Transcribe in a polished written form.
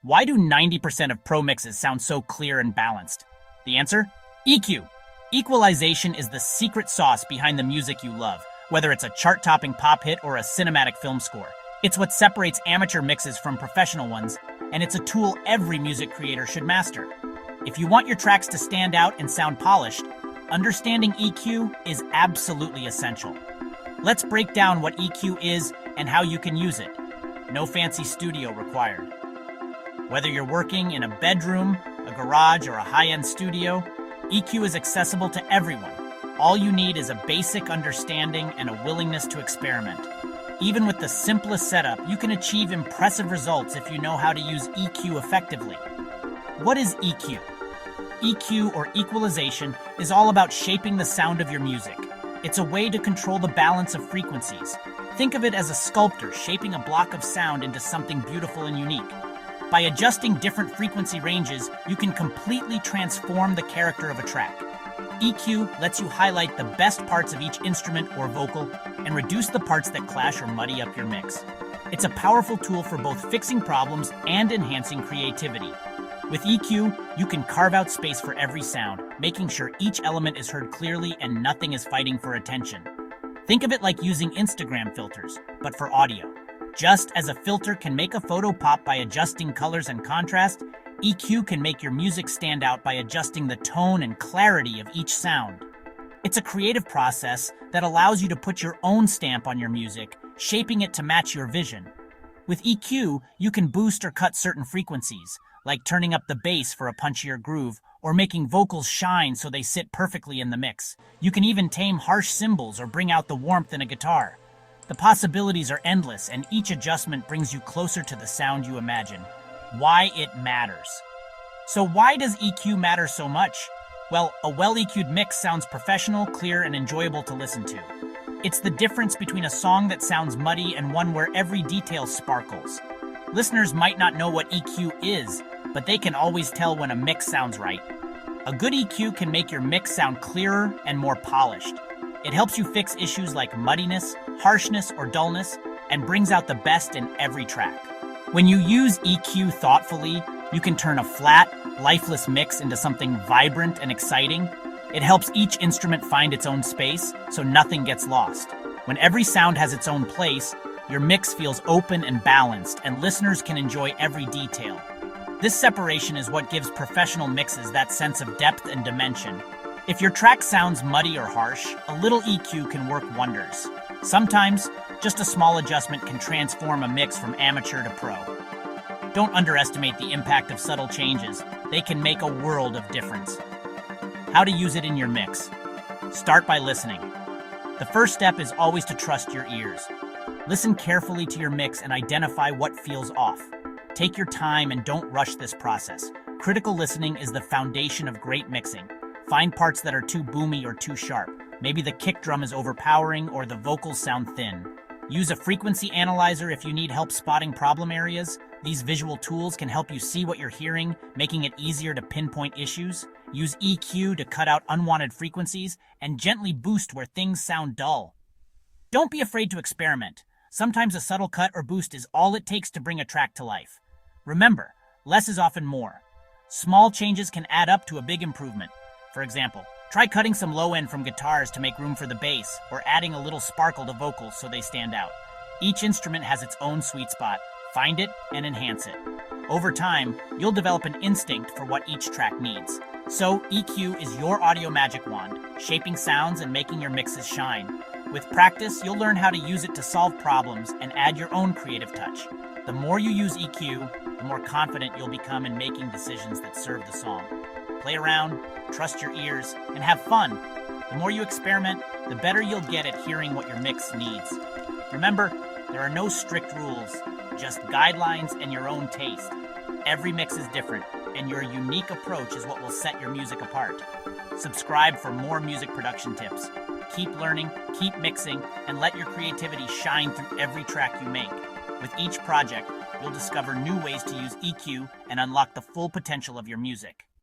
Why do 90% of pro mixes sound so clear and balanced? The answer? EQ. Equalization is the secret sauce behind the music you love, whether it's a chart-topping pop hit or a cinematic film score. It's what separates amateur mixes from professional ones, and it's a tool every music creator should master. If you want your tracks to stand out and sound polished, understanding EQ is absolutely essential. Let's break down what EQ is and how you can use it. No fancy studio required. Whether you're working in a bedroom, a garage, or a high-end studio, EQ is accessible to everyone. All you need is a basic understanding and a willingness to experiment. Even with the simplest setup, you can achieve impressive results if you know how to use EQ effectively. What is EQ? EQ, or equalization, is all about shaping the sound of your music. It's a way to control the balance of frequencies. Think of it as a sculptor shaping a block of sound into something beautiful and unique. By adjusting different frequency ranges, you can completely transform the character of a track. EQ lets you highlight the best parts of each instrument or vocal and reduce the parts that clash or muddy up your mix. It's a powerful tool for both fixing problems and enhancing creativity. With EQ, you can carve out space for every sound, making sure each element is heard clearly and nothing is fighting for attention. Think of it like using Instagram filters, but for audio. Just as a filter can make a photo pop by adjusting colors and contrast, EQ can make your music stand out by adjusting the tone and clarity of each sound. It's a creative process that allows you to put your own stamp on your music, shaping it to match your vision. With EQ, you can boost or cut certain frequencies, like turning up the bass for a punchier groove, or making vocals shine so they sit perfectly in the mix. You can even tame harsh cymbals or bring out the warmth in a guitar. The possibilities are endless, and each adjustment brings you closer to the sound you imagine. Why it matters. So why does EQ matter so much? Well, a well-EQ'd mix sounds professional, clear, and enjoyable to listen to. It's the difference between a song that sounds muddy and one where every detail sparkles. Listeners might not know what EQ is, but they can always tell when a mix sounds right. A good EQ can make your mix sound clearer and more polished. It helps you fix issues like muddiness, harshness, or dullness, and brings out the best in every track. When you use EQ thoughtfully, you can turn a flat, lifeless mix into something vibrant and exciting. It helps each instrument find its own space, so nothing gets lost. When every sound has its own place, your mix feels open and balanced, and listeners can enjoy every detail. This separation is what gives professional mixes that sense of depth and dimension. If your track sounds muddy or harsh, a little EQ can work wonders. Sometimes, just a small adjustment can transform a mix from amateur to pro. Don't underestimate the impact of subtle changes. They can make a world of difference. How to use it in your mix. Start by listening. The first step is always to trust your ears. Listen carefully to your mix and identify what feels off. Take your time and don't rush this process. Critical listening is the foundation of great mixing. Find parts that are too boomy or too sharp. Maybe the kick drum is overpowering or the vocals sound thin. Use a frequency analyzer if you need help spotting problem areas. These visual tools can help you see what you're hearing, making it easier to pinpoint issues. Use EQ to cut out unwanted frequencies and gently boost where things sound dull. Don't be afraid to experiment. Sometimes a subtle cut or boost is all it takes to bring a track to life. Remember, less is often more. Small changes can add up to a big improvement. For example, try cutting some low end from guitars to make room for the bass, or adding a little sparkle to vocals so they stand out. Each instrument has its own sweet spot. Find it and enhance it. Over time, you'll develop an instinct for what each track needs. So, EQ is your audio magic wand, shaping sounds and making your mixes shine. With practice, you'll learn how to use it to solve problems and add your own creative touch. The more you use EQ, the more confident you'll become in making decisions that serve the song. Play around, trust your ears, and have fun. The more you experiment, the better you'll get at hearing what your mix needs. Remember, there are no strict rules, just guidelines and your own taste. Every mix is different, and your unique approach is what will set your music apart. Subscribe for more music production tips. Keep learning, keep mixing, and let your creativity shine through every track you make. With each project, you'll discover new ways to use EQ and unlock the full potential of your music.